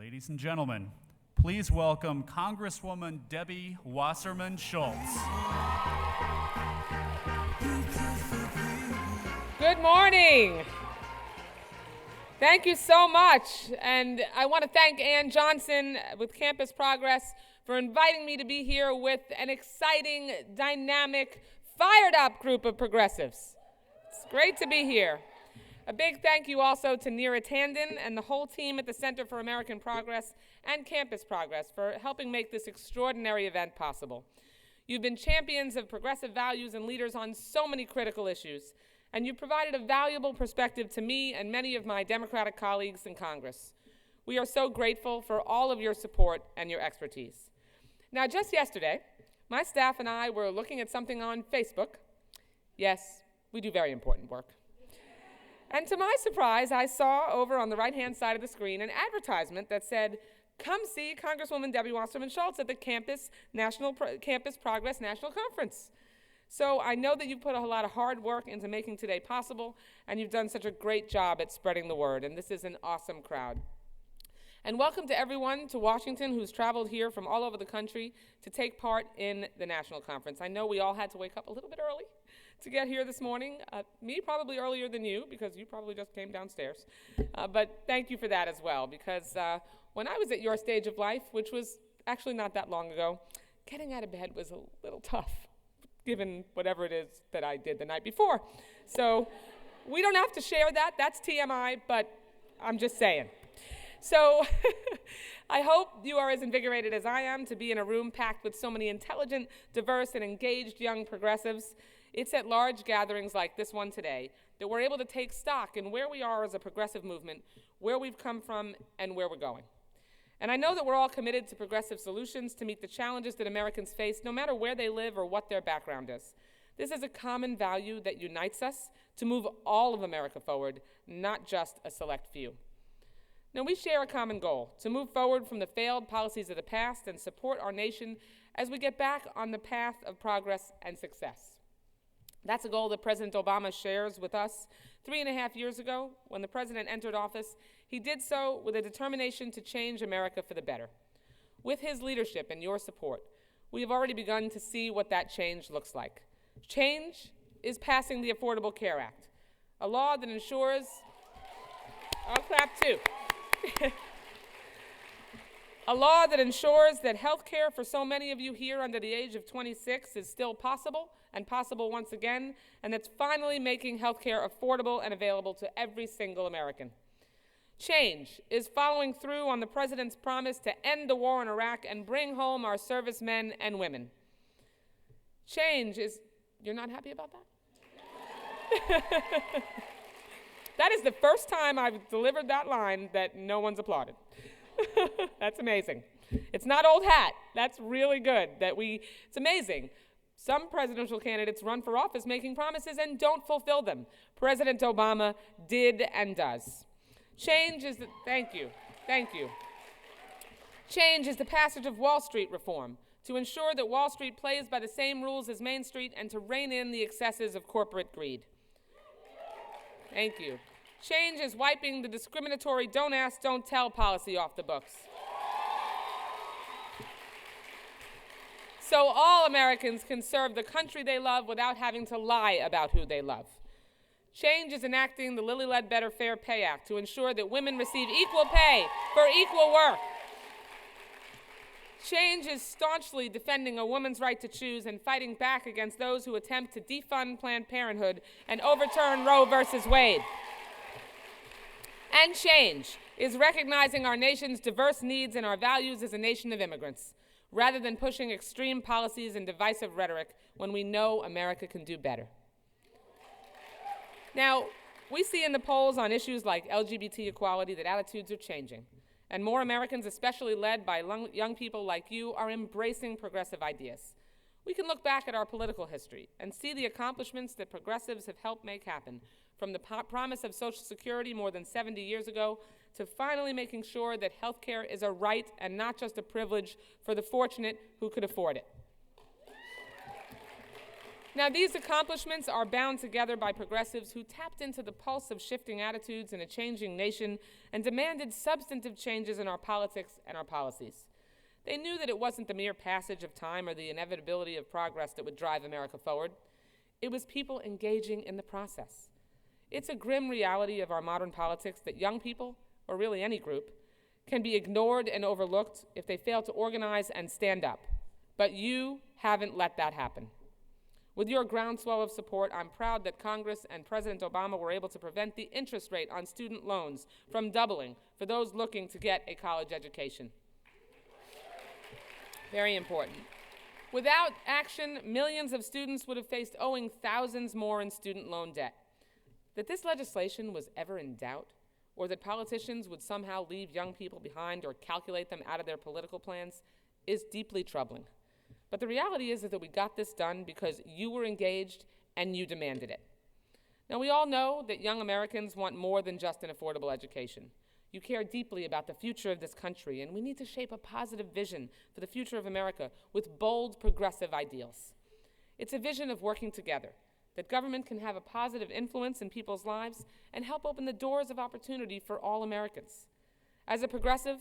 Ladies and gentlemen, please welcome Congresswoman Debbie Wasserman Schultz. Good morning. Thank you so much. And I want to thank Ann Johnson with Campus Progress for inviting me to be here with an exciting, dynamic, fired up group of progressives. It's great to be here. A big thank you also to Neera Tandon and the whole team at the Center for American Progress and Campus Progress for helping make this extraordinary event possible. You've been champions of progressive values and leaders on so many critical issues, and you've provided a valuable perspective to me and many of my Democratic colleagues in Congress. We are so grateful for all of your support and your expertise. Now, just yesterday, my staff and I were looking at something on Facebook. Yes, we do very important work. And to my surprise, I saw over on the right-hand side of the screen an advertisement that said, "Come see Congresswoman Debbie Wasserman Schultz at the Campus Progress National Conference." So I know that you put a lot of hard work into making today possible, and you've done such a great job at spreading the word, and this is an awesome crowd. And welcome to everyone to Washington who's traveled here from all over the country to take part in the National Conference. I know we all had to wake up a little bit early to get here this morning. Me probably earlier than you, because you probably just came downstairs. But thank you for that as well, because when I was at your stage of life, which was actually not that long ago, getting out of bed was a little tough, given whatever it is that I did the night before. So we don't have to share that. That's TMI, but I'm just saying. So I hope you are as invigorated as I am to be in a room packed with so many intelligent, diverse, and engaged young progressives. It's at large gatherings like this one today that we're able to take stock in where we are as a progressive movement, where we've come from, and where we're going. And I know that we're all committed to progressive solutions to meet the challenges that Americans face, no matter where they live or what their background is. This is a common value that unites us to move all of America forward, not just a select few. Now, we share a common goal, to move forward from the failed policies of the past and support our nation as we get back on the path of progress and success. That's a goal that President Obama shares with us. 3.5 years ago, when the president entered office, he did so with a determination to change America for the better. With his leadership and your support, we have already begun to see what that change looks like. Change is passing the Affordable Care Act, a law that ensures, I'll clap too, a law that ensures that health care for so many of you here under the age of 26 is still possible, and possible once again, and that's finally making health care affordable and available to every single American. Change is following through on the president's promise to end the war in Iraq and bring home our servicemen and women. Change is, you're not happy about that? That is the first time I've delivered that line that no one's applauded. That's amazing. It's not old hat. That's really good. It's amazing. Some presidential candidates run for office making promises and don't fulfill them. President Obama did and does. Change is thank you. Change is the passage of Wall Street reform to ensure that Wall Street plays by the same rules as Main Street and to rein in the excesses of corporate greed. Thank you. Change is wiping the discriminatory don't ask, don't tell policy off the books. So all Americans can serve the country they love without having to lie about who they love. Change is enacting the Lilly Ledbetter Fair Pay Act to ensure that women receive equal pay for equal work. Change is staunchly defending a woman's right to choose and fighting back against those who attempt to defund Planned Parenthood and overturn Roe versus Wade. And change is recognizing our nation's diverse needs and our values as a nation of immigrants, rather than pushing extreme policies and divisive rhetoric when we know America can do better. Now, we see in the polls on issues like LGBT equality that attitudes are changing, and more Americans, especially led by young people like you, are embracing progressive ideas. We can look back at our political history and see the accomplishments that progressives have helped make happen, from the promise of Social Security more than 70 years ago to finally making sure that health care is a right and not just a privilege for the fortunate who could afford it. Now, these accomplishments are bound together by progressives who tapped into the pulse of shifting attitudes in a changing nation and demanded substantive changes in our politics and our policies. They knew that it wasn't the mere passage of time or the inevitability of progress that would drive America forward. It was people engaging in the process. It's a grim reality of our modern politics that young people, or really any group, can be ignored and overlooked if they fail to organize and stand up. But you haven't let that happen. With your groundswell of support, I'm proud that Congress and President Obama were able to prevent the interest rate on student loans from doubling for those looking to get a college education. Very important. Without action, millions of students would have faced owing thousands more in student loan debt. That this legislation was ever in doubt, or that politicians would somehow leave young people behind or calculate them out of their political plans, is deeply troubling. But the reality is that we got this done because you were engaged and you demanded it. Now, we all know that young Americans want more than just an affordable education. You care deeply about the future of this country, and we need to shape a positive vision for the future of America with bold, progressive ideals. It's a vision of working together, that government can have a positive influence in people's lives and help open the doors of opportunity for all Americans. As a progressive,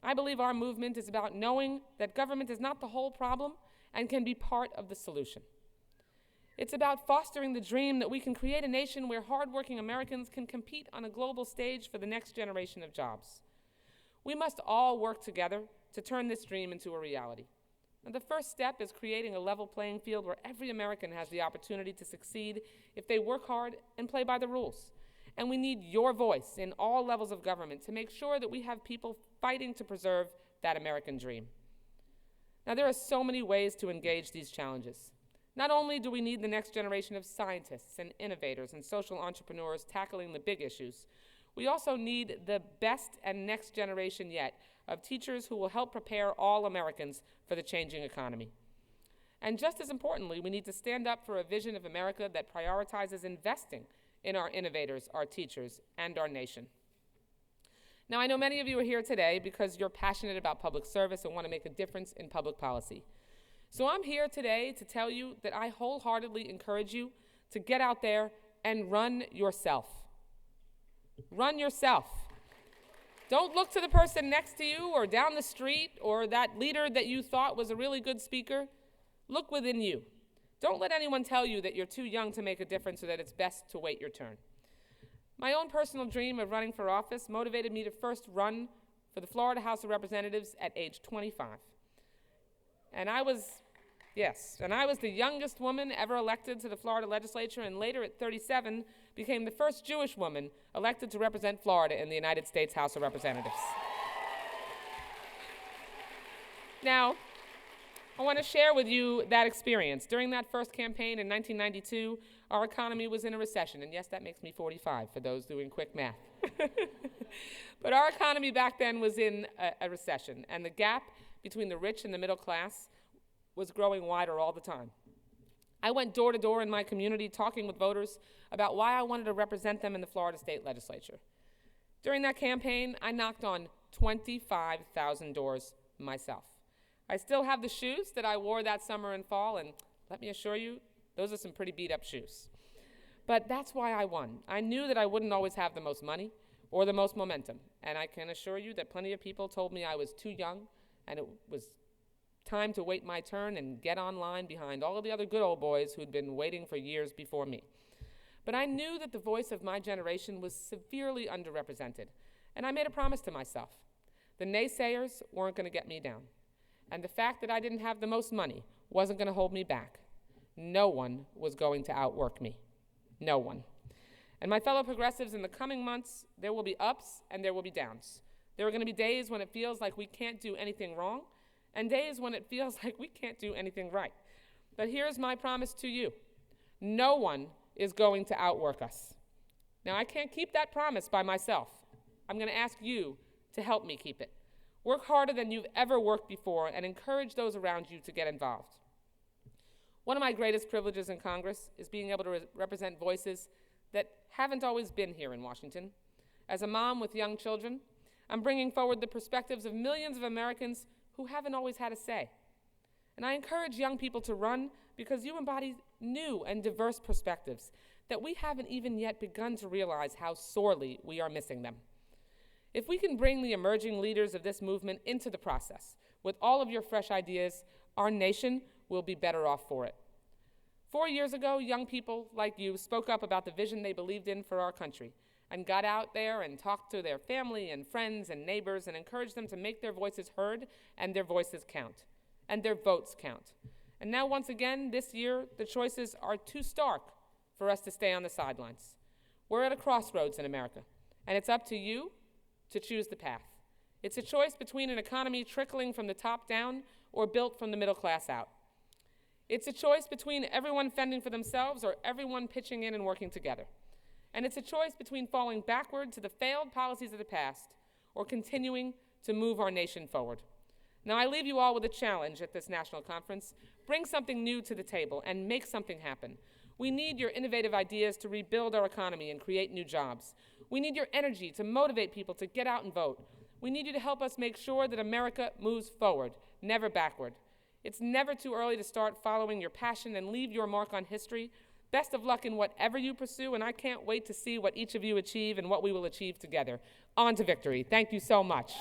I believe our movement is about knowing that government is not the whole problem and can be part of the solution. It's about fostering the dream that we can create a nation where hardworking Americans can compete on a global stage for the next generation of jobs. We must all work together to turn this dream into a reality. And the first step is creating a level playing field where every American has the opportunity to succeed if they work hard and play by the rules. And we need your voice in all levels of government to make sure that we have people fighting to preserve that American dream. Now, there are so many ways to engage these challenges. Not only do we need the next generation of scientists and innovators and social entrepreneurs tackling the big issues, we also need the best and next generation yet of teachers who will help prepare all Americans for the changing economy. And just as importantly, we need to stand up for a vision of America that prioritizes investing in our innovators, our teachers, and our nation. Now, I know many of you are here today because you're passionate about public service and want to make a difference in public policy. So I'm here today to tell you that I wholeheartedly encourage you to get out there and run yourself. Run yourself. Don't look to the person next to you or down the street or that leader that you thought was a really good speaker. Look within you. Don't let anyone tell you that you're too young to make a difference or that it's best to wait your turn. My own personal dream of running for office motivated me to first run for the Florida House of Representatives at age 25. And I was the youngest woman ever elected to the Florida legislature, and later at 37 became the first Jewish woman elected to represent Florida in the United States House of Representatives. Now, I want to share with you that experience. During that first campaign in 1992, our economy was in a recession, and yes, that makes me 45 for those doing quick math. But our economy back then was in a recession, and the gap between the rich and the middle class was growing wider all the time. I went door to door in my community talking with voters about why I wanted to represent them in the Florida State Legislature. During that campaign, I knocked on 25,000 doors myself. I still have the shoes that I wore that summer and fall, and let me assure you, those are some pretty beat-up shoes. But that's why I won. I knew that I wouldn't always have the most money or the most momentum, and I can assure you that plenty of people told me I was too young and it was time to wait my turn and get online behind all of the other good old boys who'd been waiting for years before me. But I knew that the voice of my generation was severely underrepresented, and I made a promise to myself. The naysayers weren't going to get me down, and the fact that I didn't have the most money wasn't going to hold me back. No one was going to outwork me. No one. And my fellow progressives, in the coming months, there will be ups and there will be downs. There are going to be days when it feels like we can't do anything wrong, and days when it feels like we can't do anything right. But here's my promise to you. No one is going to outwork us. Now, I can't keep that promise by myself. I'm going to ask you to help me keep it. Work harder than you've ever worked before and encourage those around you to get involved. One of my greatest privileges in Congress is being able to represent voices that haven't always been here in Washington. As a mom with young children, I'm bringing forward the perspectives of millions of Americans who haven't always had a say. And I encourage young people to run because you embody new and diverse perspectives that we haven't even yet begun to realize how sorely we are missing them. If we can bring the emerging leaders of this movement into the process with all of your fresh ideas, our nation will be better off for it. 4 years ago, young people like you spoke up about the vision they believed in for our country and got out there and talked to their family and friends and neighbors and encouraged them to make their voices heard and their voices count, and their votes count. And now, once again, this year, the choices are too stark for us to stay on the sidelines. We're at a crossroads in America, and it's up to you to choose the path. It's a choice between an economy trickling from the top down or built from the middle class out. It's a choice between everyone fending for themselves or everyone pitching in and working together. And it's a choice between falling backward to the failed policies of the past or continuing to move our nation forward. Now, I leave you all with a challenge at this national conference. Bring something new to the table and make something happen. We need your innovative ideas to rebuild our economy and create new jobs. We need your energy to motivate people to get out and vote. We need you to help us make sure that America moves forward, never backward. It's never too early to start following your passion and leave your mark on history. Best of luck in whatever you pursue, and I can't wait to see what each of you achieve and what we will achieve together. On to victory. Thank you so much.